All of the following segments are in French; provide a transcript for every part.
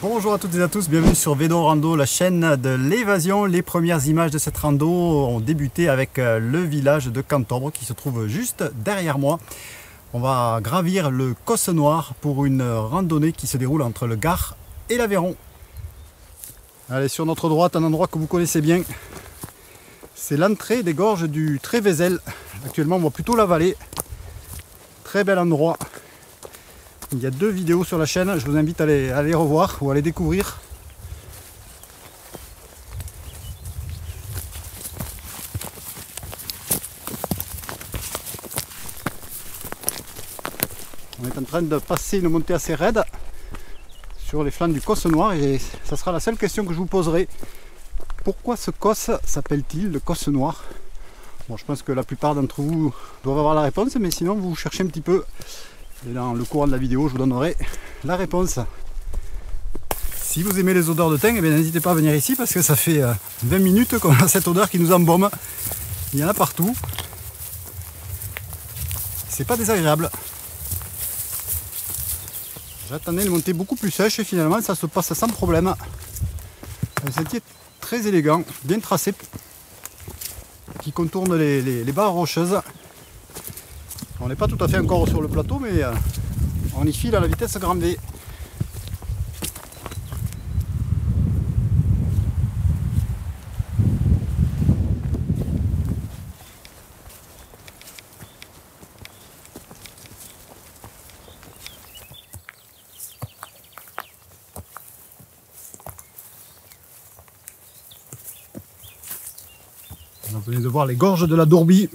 Bonjour à toutes et à tous, bienvenue sur Vélo Rando, la chaîne de l'évasion. Les premières images de cette rando ont débuté avec le village de Cantobre qui se trouve juste derrière moi. On va gravir le Cosse Noir pour une randonnée qui se déroule entre le Gard et l'Aveyron. Allez, sur notre droite, un endroit que vous connaissez bien, c'est l'entrée des gorges du Trévézel. Actuellement on voit plutôt la vallée, très bel endroit. Il y a 2 vidéos sur la chaîne, je vous invite à les revoir ou à les découvrir. On est en train de passer une montée assez raide sur les flancs du Cosse Noir et ça sera la seule question que je vous poserai. Pourquoi ce Cosse s'appelle-t-il le Cosse Noir? Bon, je pense que la plupart d'entre vous doivent avoir la réponse, mais sinon vous cherchez un petit peu. Et dans le courant de la vidéo, je vous donnerai la réponse. Si vous aimez les odeurs de thym, eh n'hésitez pas à venir ici parce que ça fait 20 minutes qu'on a cette odeur qui nous embaume. Il y en a partout. C'est pas désagréable. J'attendais une montée beaucoup plus sèche et finalement ça se passe sans problème. Un sentier très élégant, bien tracé, qui contourne les barres rocheuses. On n'est pas tout à fait encore sur le plateau, mais on y file à la vitesse grand V. Vous venez de voir les gorges de la Dourbie.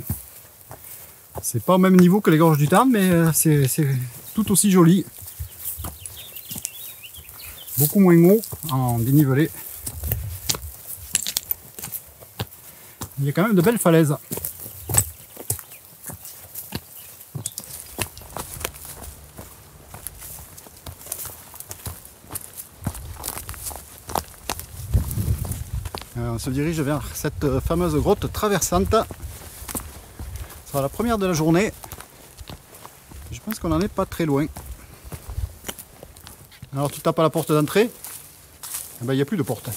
C'est pas au même niveau que les gorges du Tarn, mais c'est tout aussi joli. Beaucoup moins haut en dénivelé. Il y a quand même de belles falaises. On se dirige vers cette fameuse grotte traversante. Ce sera la première de la journée. Je pense qu'on n'en est pas très loin. Alors tu tapes à la porte d'entrée. Il n'y a plus de porte.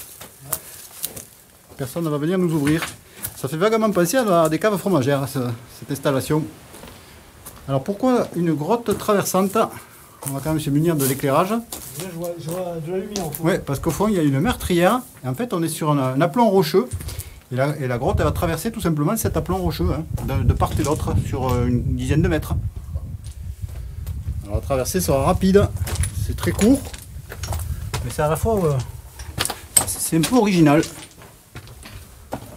Personne ne va venir nous ouvrir. Ça fait vaguement penser à des caves fromagères, cette installation. Alors pourquoi une grotte traversante? On va quand même se munir de l'éclairage. Je vois de la lumière. Oui, parce qu'au fond il y a une meurtrière. Et en fait on est sur un aplomb rocheux. Et la grotte elle va traverser tout simplement cet aplomb rocheux, hein, de part et d'autre, sur une dizaine de mètres. Alors la traversée sera rapide, c'est très court, mais c'est à la fois c'est un peu original.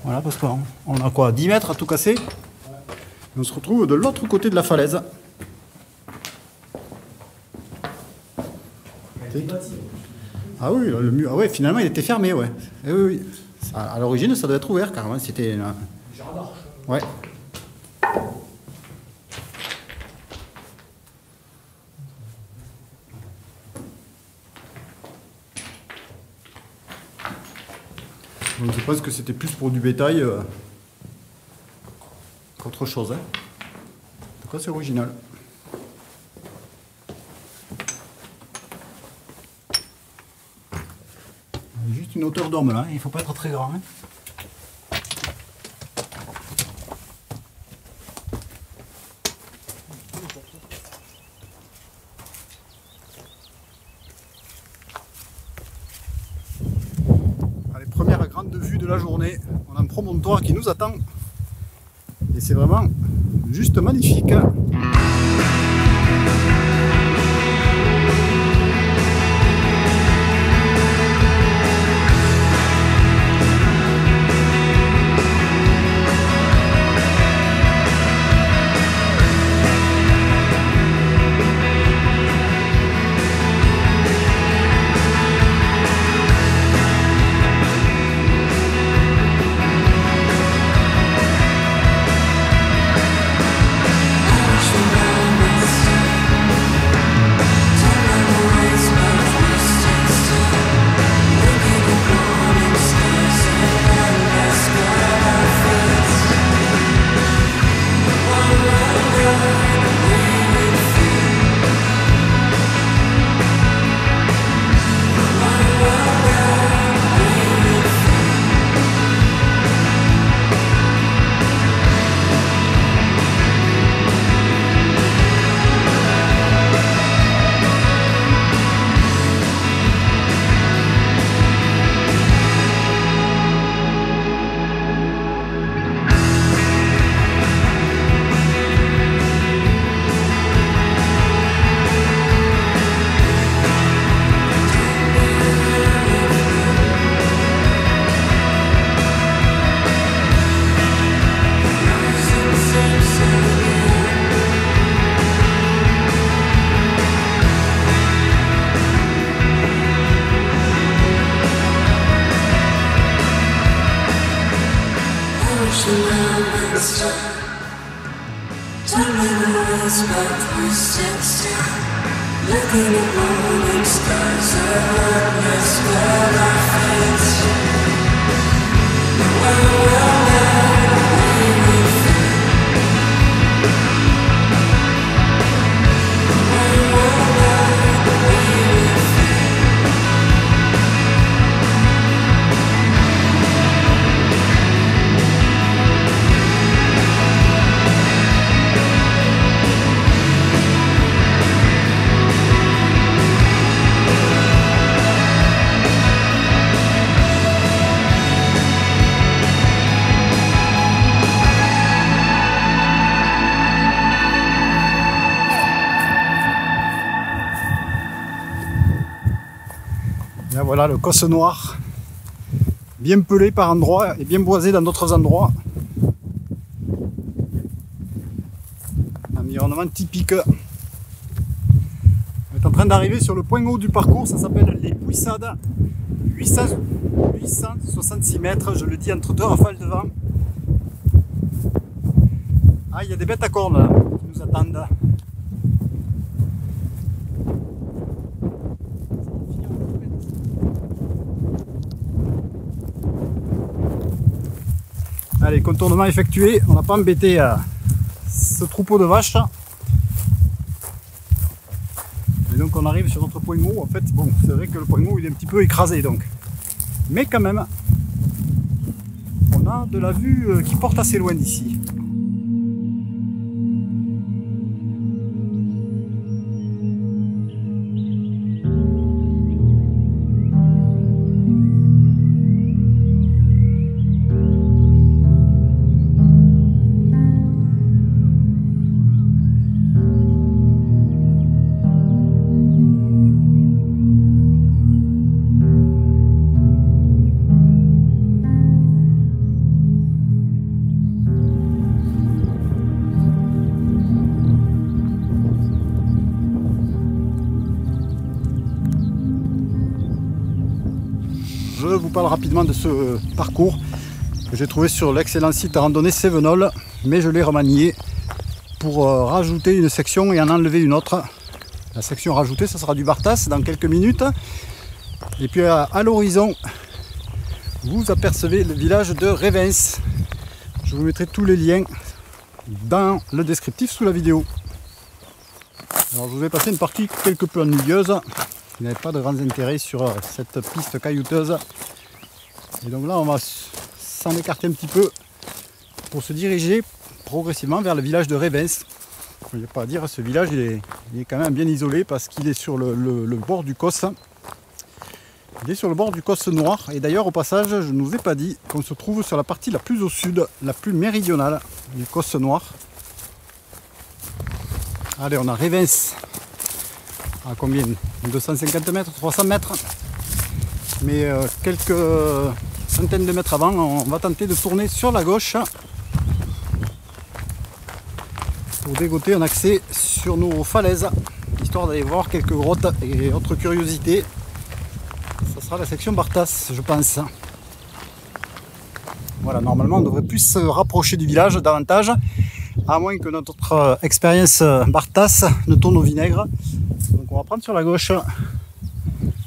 Voilà, parce qu'on a quoi, 10 mètres à tout casser. Et on se retrouve de l'autre côté de la falaise. Ah oui, le mur, ah ouais, finalement il était fermé, ouais. Et oui, oui. À l'origine, ça devait être ouvert carrément. C'était une... Ouais. Donc, je pense que c'était plus pour du bétail qu'autre chose. Hein. En tout cas, c'est original. Juste une hauteur d'homme là, il ne faut pas être très grand. Hein. Allez, première grande vue de la journée, on a un promontoire qui nous attend et c'est vraiment juste magnifique. I wish Là, voilà le Cosse Noir, bien pelé par endroits et bien boisé dans d'autres endroits. Environnement typique. On est en train d'arriver sur le point haut du parcours, ça s'appelle les Bouissades, 866 mètres, je le dis entre deux rafales de vent. Ah, il y a des bêtes à cornes là, qui nous attendent. Allez, contournement effectué, on n'a pas embêté ce troupeau de vaches. Et donc on arrive sur notre point haut. En fait, bon, c'est vrai que le point haut il est un petit peu écrasé donc. Mais quand même, on a de la vue qui porte assez loin d'ici. Je vous parle rapidement de ce parcours que j'ai trouvé sur l'excellent site randonnée Cévenol, mais je l'ai remanié pour rajouter une section et en enlever une autre. La section rajoutée, ça sera du Bartas dans quelques minutes. Et puis à l'horizon, vous apercevez le village de Revens. Je vous mettrai tous les liens dans le descriptif sous la vidéo. Alors je vous ai passé une partie quelque peu ennuyeuse. Il n'y avait pas de grands intérêts sur cette piste caillouteuse. Et donc là, on va s'en écarter un petit peu pour se diriger progressivement vers le village de Revens. Il n'y a pas à dire, ce village il est quand même bien isolé parce qu'il est sur le bord du Cosse. Il est sur le bord du Cosse Noir. Et d'ailleurs, au passage, je ne vous ai pas dit qu'on se trouve sur la partie la plus au sud, la plus méridionale du Cosse Noir. Allez, on a Revens. À combien? 250 mètres, 300 mètres. Mais quelques centaines de mètres avant, on va tenter de tourner sur la gauche pour dégoter un accès sur nos falaises, histoire d'aller voir quelques grottes et autres curiosités. Ça sera la section Bartas, je pense. Voilà, normalement on devrait plus se rapprocher du village davantage, à moins que notre expérience Bartas ne tourne au vinaigre. Donc on va prendre sur la gauche,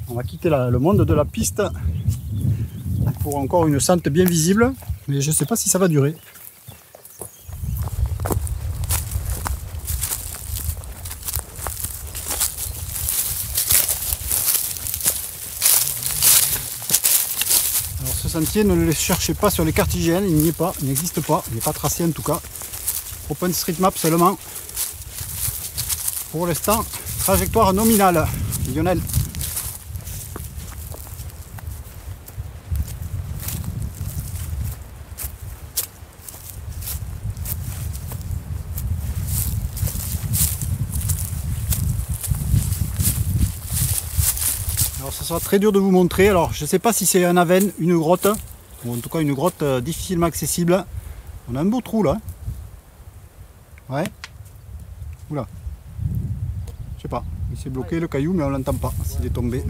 on va quitter le monde de la piste pour encore une sente bien visible, mais je ne sais pas si ça va durer. Alors ce sentier, ne le cherchez pas sur les cartes IGN, il n'y est pas, il n'existe pas, il n'est pas tracé en tout cas. OpenStreetMap seulement. Pour l'instant, trajectoire nominale. Lionel. Alors ça sera très dur de vous montrer. Alors je ne sais pas si c'est un aven, une grotte, ou en tout cas une grotte difficilement accessible. On a un beau trou là. Ouais. Oula. Je sais pas. Il s'est bloqué le caillou mais on l'entend pas s'il est tombé.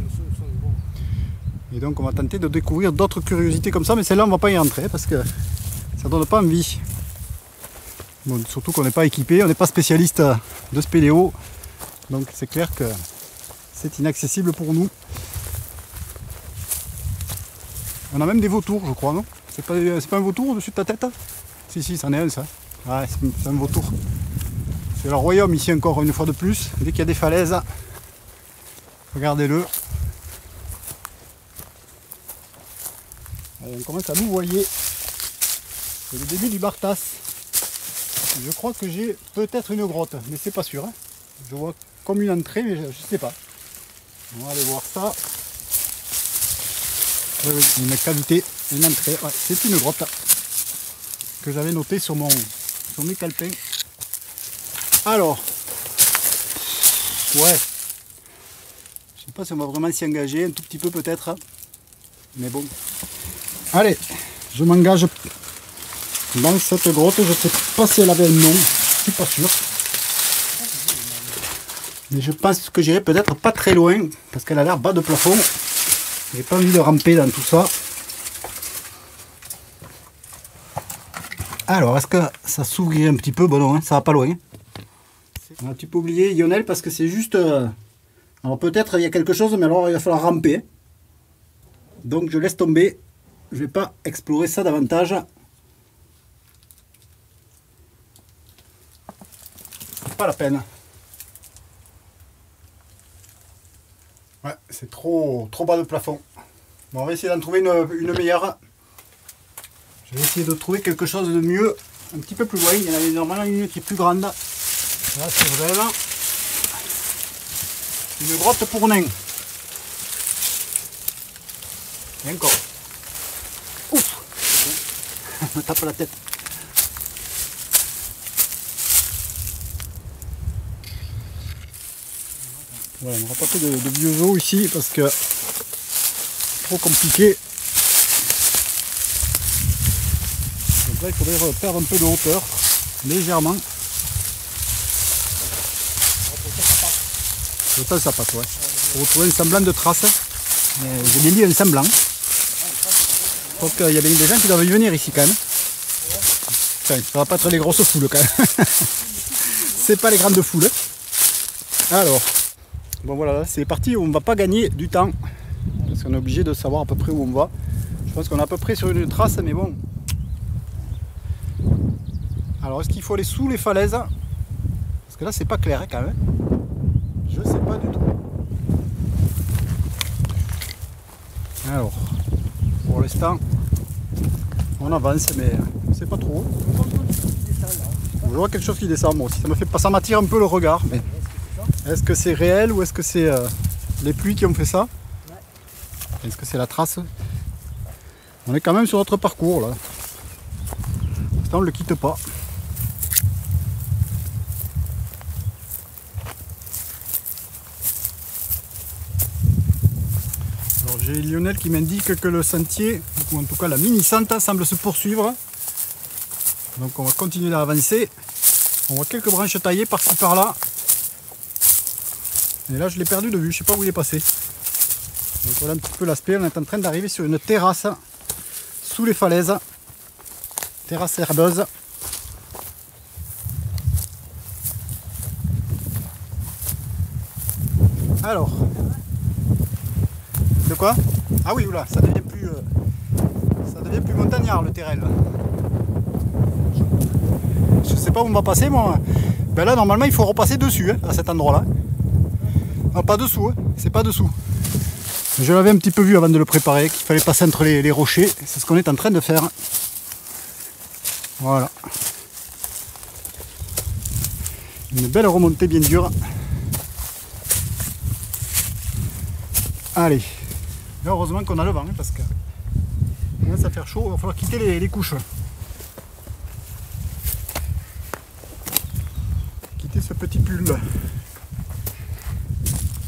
Et donc on va tenter de découvrir d'autres curiosités comme ça, mais celle-là on va pas y rentrer parce que ça donne pas envie. Bon, surtout qu'on n'est pas équipé, on n'est pas spécialiste de spéléo, donc c'est clair que c'est inaccessible pour nous. On a même des vautours, je crois, non? C'est pas un vautour au-dessus de ta tête? Si, c'en est un, ça. Ouais, c'est un vautour. C'est le royaume ici encore une fois de plus. Dès qu'il y a des falaises, regardez-le. On commence à nous voyer. C'est le début du Bartas. Je crois que j'ai peut-être une grotte, mais c'est pas sûr. Hein. Je vois comme une entrée, mais je sais pas. On va aller voir ça. Oui, une cavité, une entrée. Ouais, c'est une grotte que j'avais notée sur mes calepins. Alors, ouais. Je sais pas si on va vraiment s'y engager, un tout petit peu peut-être. Mais bon. Allez, je m'engage dans cette grotte. Je sais pas si elle avait un nom, je suis pas sûr. Mais je pense que j'irai peut-être pas très loin, parce qu'elle a l'air bas de plafond. J'ai pas envie de ramper dans tout ça. Alors, est-ce que ça s'ouvrirait un petit peu? Bon non, hein, ça va pas loin. On a un petit peu oublié Lionel parce que c'est juste... alors peut-être il y a quelque chose, mais alors il va falloir ramper. Donc je laisse tomber. Je vais pas explorer ça davantage. C'est pas la peine. Ouais, c'est trop bas de plafond. Bon, on va essayer d'en trouver une meilleure. Je vais essayer de trouver quelque chose de mieux, un petit peu plus loin. Il y en avait normalement une qui est plus grande. Là, c'est vraiment une grotte pour nains. Et encore. Ouf! Je me tape la tête. Voilà, on va pas fait de vieux os ici parce que c'est trop compliqué. Donc là, il faudrait perdre un peu de hauteur, légèrement. Ça, ça passe, ouais. Pour retrouver un semblant de trace. J'ai bien dit un semblant. Je pense qu'il y a des gens qui doivent y venir ici quand même. Enfin, ça va pas être les grosses foules quand même. C'est pas les grandes foules. Alors, bon voilà, c'est parti, on va pas gagner du temps. Parce qu'on est obligé de savoir à peu près où on va. Je pense qu'on est à peu près sur une trace, mais bon. Alors, est-ce qu'il faut aller sous les falaises? Parce que là, c'est pas clair hein, quand même. Je sais pas du tout. Alors, pour l'instant, on avance, mais c'est pas trop. Je vois quelque chose qui descend, moi aussi. Ça m'attire un peu le regard. Mais est-ce que c'est réel ou est-ce que c'est les pluies qui ont fait ça? Est-ce que c'est la trace? On est quand même sur notre parcours là. Pour l'instant, on ne le quitte pas. J'ai Lionel qui m'indique que le sentier, ou en tout cas la mini-sente, semble se poursuivre. Donc on va continuer d'avancer. On voit quelques branches taillées par-ci par-là. Et là je l'ai perdu de vue, je ne sais pas où il est passé. Donc voilà un petit peu l'aspect, on est en train d'arriver sur une terrasse sous les falaises. Terrasse herbeuse. Alors... De quoi? Ah oui, oula, ça devient plus montagnard le terrain. Je sais pas où on va passer moi. Ben là normalement il faut repasser dessus hein, à cet endroit là. Non, pas dessous, hein. C'est pas dessous. Je l'avais un petit peu vu avant de le préparer, qu'il fallait passer entre les rochers. C'est ce qu'on est en train de faire. Voilà. Une belle remontée bien dure. Allez. Là, heureusement qu'on a le vent, hein, parce que commence à faire chaud, il va falloir quitter les couches. Quitter ce petit pull.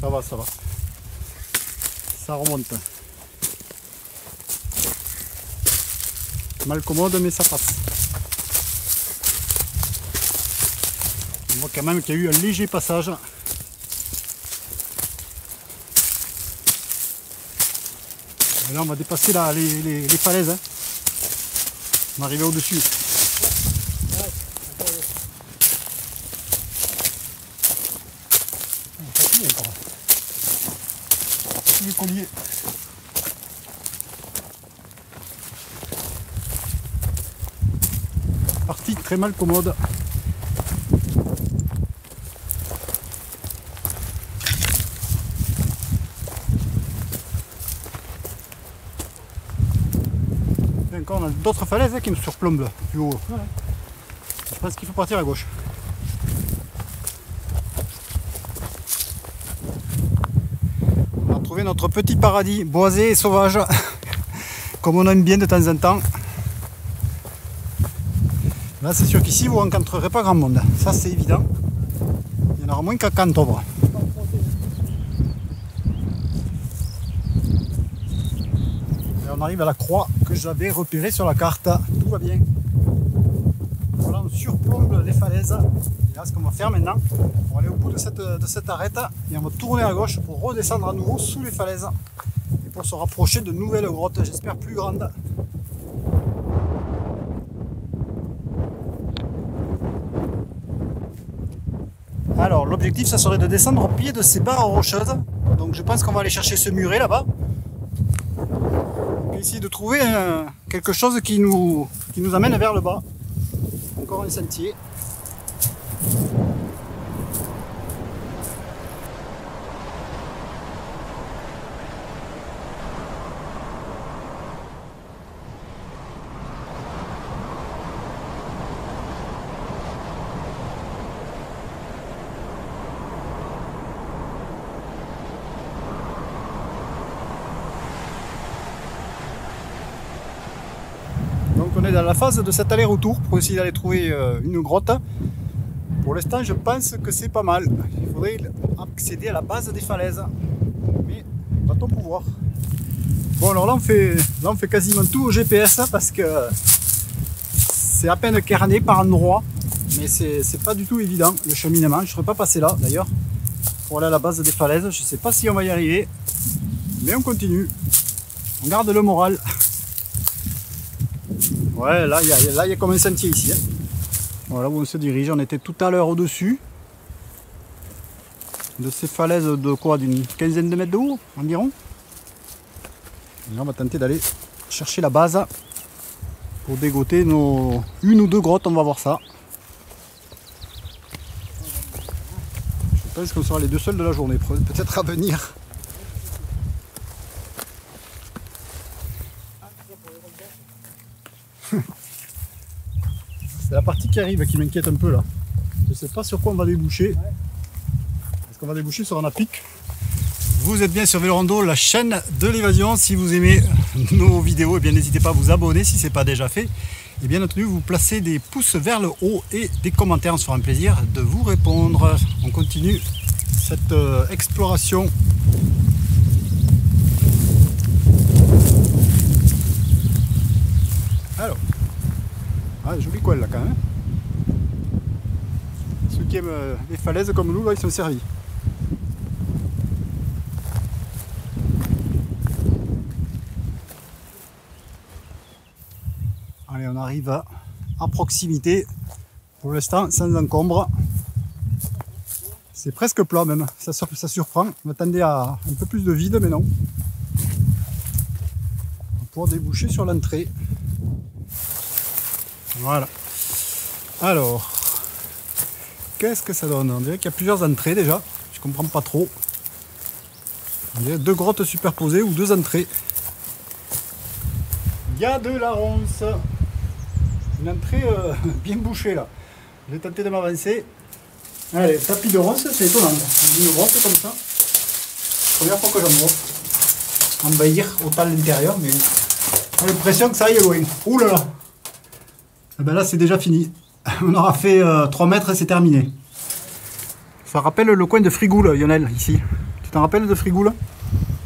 Ça va, ça va. Ça remonte. Mal commode, mais ça passe. On voit quand même qu'il y a eu un léger passage. Et là on va dépasser les falaises. Hein. On est arrivé au-dessus. Les colliers. Partie très mal commode. Et encore, on a d'autres falaises qui nous surplombent plus haut. Ouais. Je pense qu'il faut partir à gauche. On a trouvé notre petit paradis boisé et sauvage, comme on aime bien de temps en temps. Là, c'est sûr qu'ici vous ne rencontrerez pas grand monde, ça c'est évident. Il y en aura moins qu'à Cantobre. Et on arrive à la croix que j'avais repérée sur la carte. Tout va bien. Voilà, on surplombe les falaises. Et là, ce qu'on va faire maintenant, on va aller au bout de cette arête et on va tourner à gauche pour redescendre à nouveau sous les falaises et pour se rapprocher de nouvelles grottes, j'espère plus grandes. Alors l'objectif ça serait de descendre au pied de ces barres rocheuses. Donc je pense qu'on va aller chercher ce muret là-bas. Et essayer de trouver quelque chose qui nous amène vers le bas. Encore un sentier. Donc on est dans la phase de cet aller-retour pour essayer d'aller trouver une grotte. Pour l'instant je pense que c'est pas mal. Il faudrait accéder à la base des falaises. Mais va-t-on pouvoir? Bon alors là on fait quasiment tout au GPS parce que c'est à peine kerné par endroits. Mais c'est pas du tout évident le cheminement. Je ne serais pas passé là d'ailleurs pour aller à la base des falaises. Je ne sais pas si on va y arriver. Mais on continue. On garde le moral. Ouais, là, il y a comme un sentier ici. Hein. Voilà où on se dirige. On était tout à l'heure au-dessus de ces falaises de quoi? D'une quinzaine de mètres de haut environ. Et là, on va tenter d'aller chercher la base pour dégoter nos une ou deux grottes. On va voir ça. Je pense qu'on sera les deux seuls de la journée. Peut-être à venir. C'est la partie qui arrive qui m'inquiète un peu là. Je ne sais pas sur quoi on va déboucher. Est-ce qu'on va déboucher sur un apic? Vous êtes bien sur Vélorando, la chaîne de l'évasion. Si vous aimez nos vidéos, eh bien n'hésitez pas à vous abonner si ce n'est pas déjà fait. Et bien entendu, vous placez des pouces vers le haut et des commentaires. On se fera un plaisir de vous répondre. On continue cette exploration. Alors. Ah, joli coin là quand même. Ceux qui aiment les falaises comme nous, là, ils sont servis. Allez, on arrive à proximité. Pour l'instant, sans encombre. C'est presque plat même, ça surprend. On m'attendait à un peu plus de vide, mais non. On va pouvoir déboucher sur l'entrée. Voilà. Alors, qu'est-ce que ça donne? On dirait qu'il y a plusieurs entrées déjà. Je comprends pas trop. On dirait deux grottes superposées ou deux entrées. Il y a de la ronce. Une entrée bien bouchée là. Je vais tenter de m'avancer. Allez, tapis de ronce, c'est étonnant. Une ronce comme ça. Première fois que j'en vois. Envahir autant l'intérieur, mais j'ai l'impression que ça aille loin. Ouh là là. Et ben là c'est déjà fini. On aura fait 3 mètres et c'est terminé. Ça rappelle le coin de Frigoul, Lionel, ici. Tu t'en rappelles de Frigoul?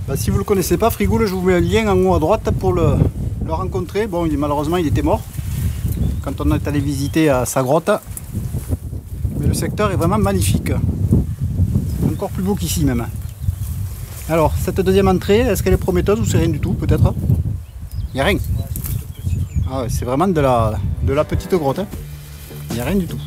Ben, si vous ne le connaissez pas, Frigoul, je vous mets un lien en haut à droite pour le rencontrer. Bon, malheureusement il était mort quand on est allé visiter sa grotte. Mais le secteur est vraiment magnifique. Encore plus beau qu'ici même. Alors, cette deuxième entrée, est-ce qu'elle est prometteuse ou c'est rien du tout peut-être? Il n'y a rien. Ah ouais, c'est vraiment de la petite grotte, hein. Il n'y a rien du tout.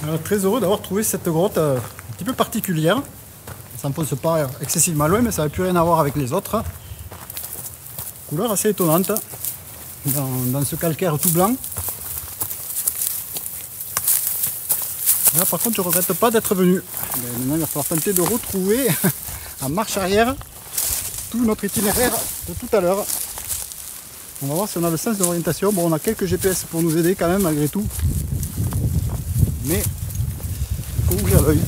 Alors, très heureux d'avoir trouvé cette grotte un petit peu particulière. Ça ne s'enfonce pas excessivement loin, mais ça n'a plus rien à voir avec les autres. Couleur assez étonnante dans ce calcaire tout blanc. Là par contre je ne regrette pas d'être venu. Mais maintenant il va falloir tenter de retrouver en marche arrière tout notre itinéraire de tout à l'heure. On va voir si on a le sens de l'orientation. Bon, on a quelques GPS pour nous aider quand même malgré tout. Mais il faut ouvrir l'œil.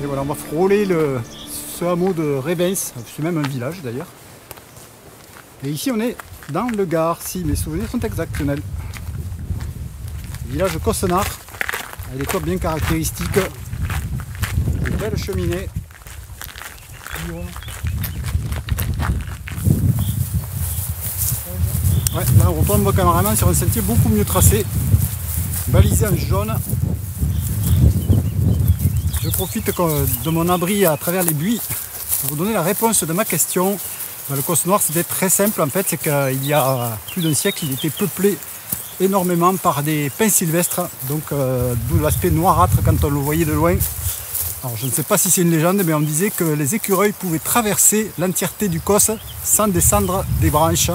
Et voilà, on va frôler ce hameau de Revens, c'est même un village d'ailleurs. Et ici on est dans le Gard, si mes souvenirs sont exacts, Lionel. Village Cossenard, avec des toits bien caractéristiques, des belles cheminées. Ouais, là on retombe carrément sur un sentier beaucoup mieux tracé, balisé en jaune. Je profite de mon abri à travers les buis pour vous donner la réponse de ma question. Le Cossenard, c'était très simple en fait, c'est qu'il y a plus d'un siècle, il était peuplé énormément par des pins sylvestres, donc d'où l'aspect noirâtre quand on le voyait de loin. Alors je ne sais pas si c'est une légende, mais on disait que les écureuils pouvaient traverser l'entièreté du Cos sans descendre des branches.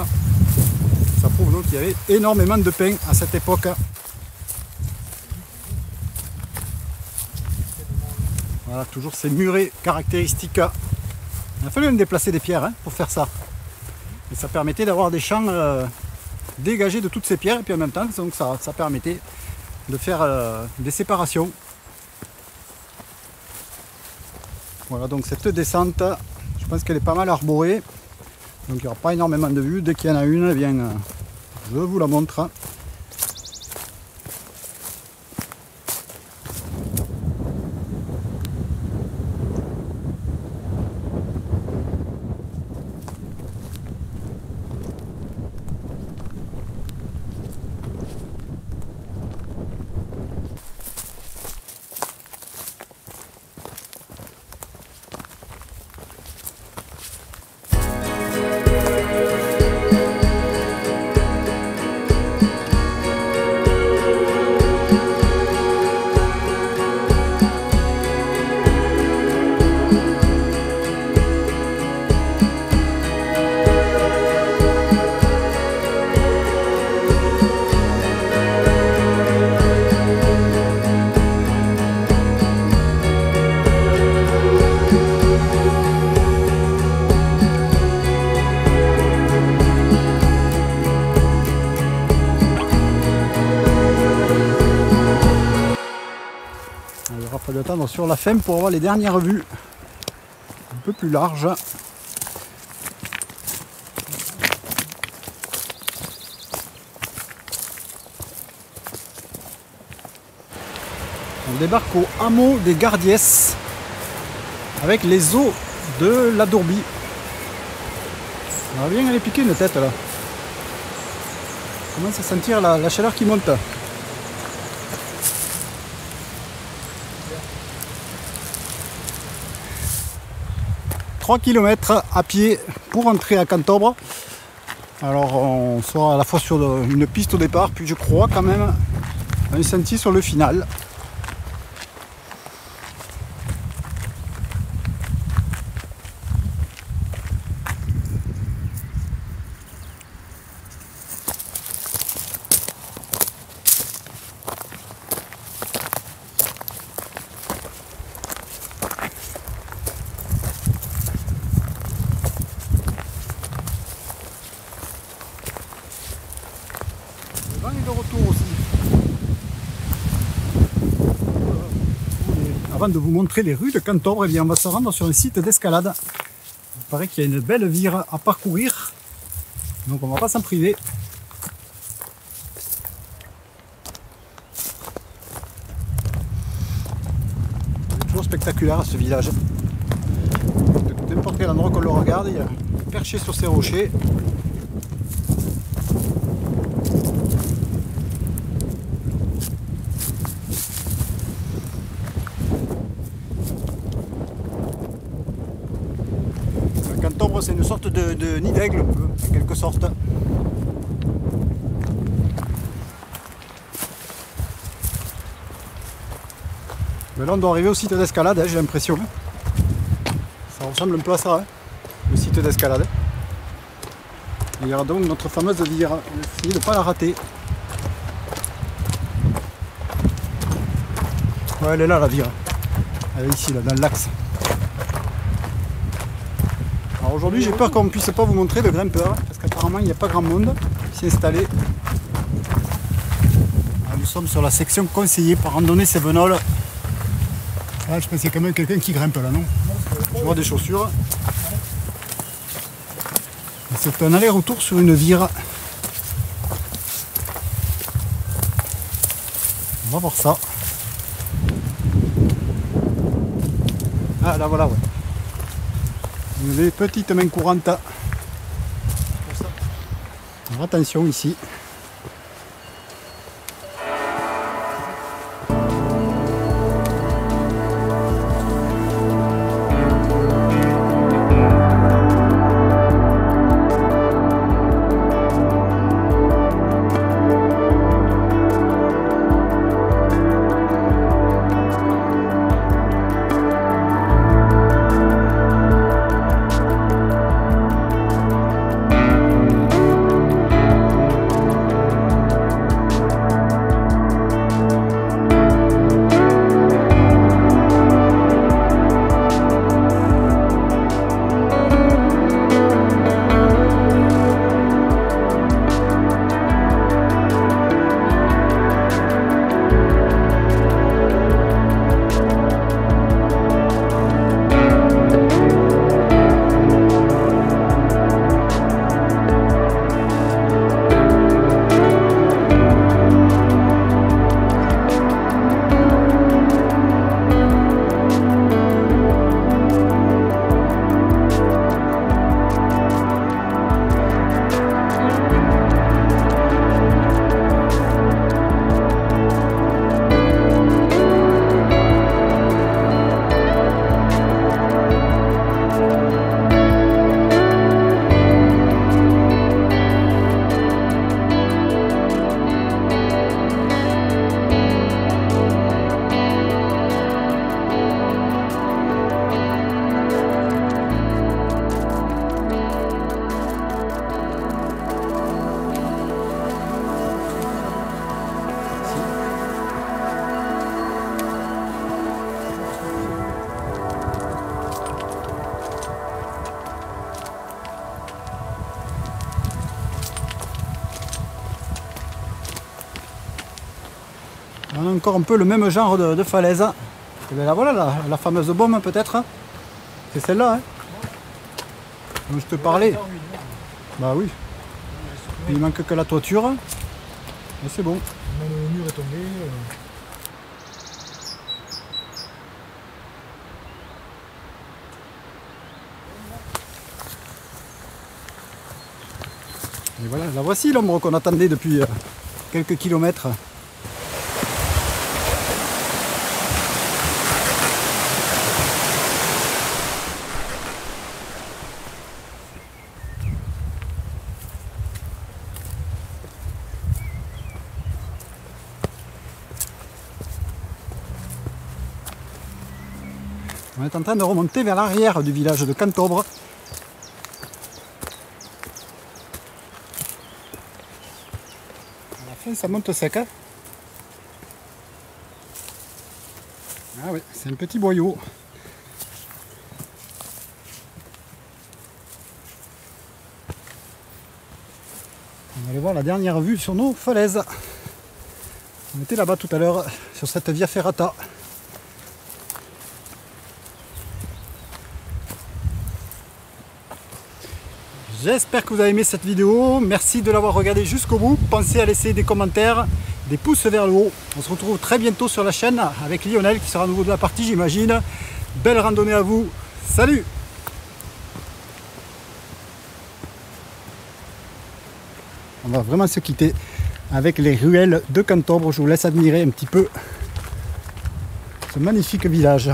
Ça prouve donc qu'il y avait énormément de pain à cette époque. Voilà, toujours ces murets caractéristiques. Il a fallu même déplacer des pierres pour faire ça. Et ça permettait d'avoir des champs dégagés de toutes ces pierres. Et puis en même temps, donc ça permettait de faire des séparations. Voilà, donc cette descente, je pense qu'elle est pas mal arborée. Donc il n'y aura pas énormément de vues. Dès qu'il y en a une, eh bien, je vous la montre. Il aura fallu attendre sur la fin pour avoir les dernières vues un peu plus larges. On débarque au hameau des Gardiès avec les eaux de la Dourbie. On va bien aller piquer une tête là. On commence à sentir la chaleur qui monte. 3 km à pied pour entrer à Cantobre. Alors on sera à la fois sur une piste au départ, puis je crois quand même un sentier sur le final. De retour aussi. Avant de vous montrer les rues de Cantobre, eh bien, on va se rendre sur un site d'escalade. Il paraît qu'il y a une belle vire à parcourir, donc on va pas s'en priver. C'est toujours spectaculaire ce village. De n'importe quel endroit qu'on le regarde, il y a perché sur ces rochers. Cantobre, c'est une sorte de nid d'aigle, en quelque sorte. Mais là, on doit arriver au site d'escalade, j'ai l'impression. Ça ressemble un peu à ça, le site d'escalade. Il y aura donc notre fameuse vire. Essayez de ne pas la rater. Ouais, elle est là, la vire. Elle est ici, là, dans l'axe. Alors aujourd'hui, j'ai peur qu'on ne puisse pas vous montrer le grimpeur, parce qu'apparemment, il n'y a pas grand monde qui s'est installé. Alors, nous sommes sur la section conseillée par randonnée Sévenol. Ah, je pense qu'il y a quand même quelqu'un qui grimpe là, non? Je vois des chaussures. C'est un aller-retour sur une vire. On va voir ça. Ah, là voilà, ouais. Des petites mains courantes. Alors, attention ici. On a encore un peu le même genre de falaise. Et bien là voilà la fameuse baume peut-être. C'est celle-là hein, dont je te parlais. Bah oui. Il manque que la toiture. Et c'est bon. Le mur est tombé. Et voilà, la voici l'ombre qu'on attendait depuis quelques kilomètres. On est en train de remonter vers l'arrière du village de Cantobre. À la fin, ça monte sec. Hein. Ah oui, c'est un petit boyau. On va aller voir la dernière vue sur nos falaises. On était là-bas tout à l'heure, sur cette via ferrata. J'espère que vous avez aimé cette vidéo, merci de l'avoir regardé jusqu'au bout, pensez à laisser des commentaires, des pouces vers le haut. On se retrouve très bientôt sur la chaîne avec Lionel qui sera à nouveau de la partie j'imagine. Belle randonnée à vous, salut! On va vraiment se quitter avec les ruelles de Cantobre, je vous laisse admirer un petit peu ce magnifique village.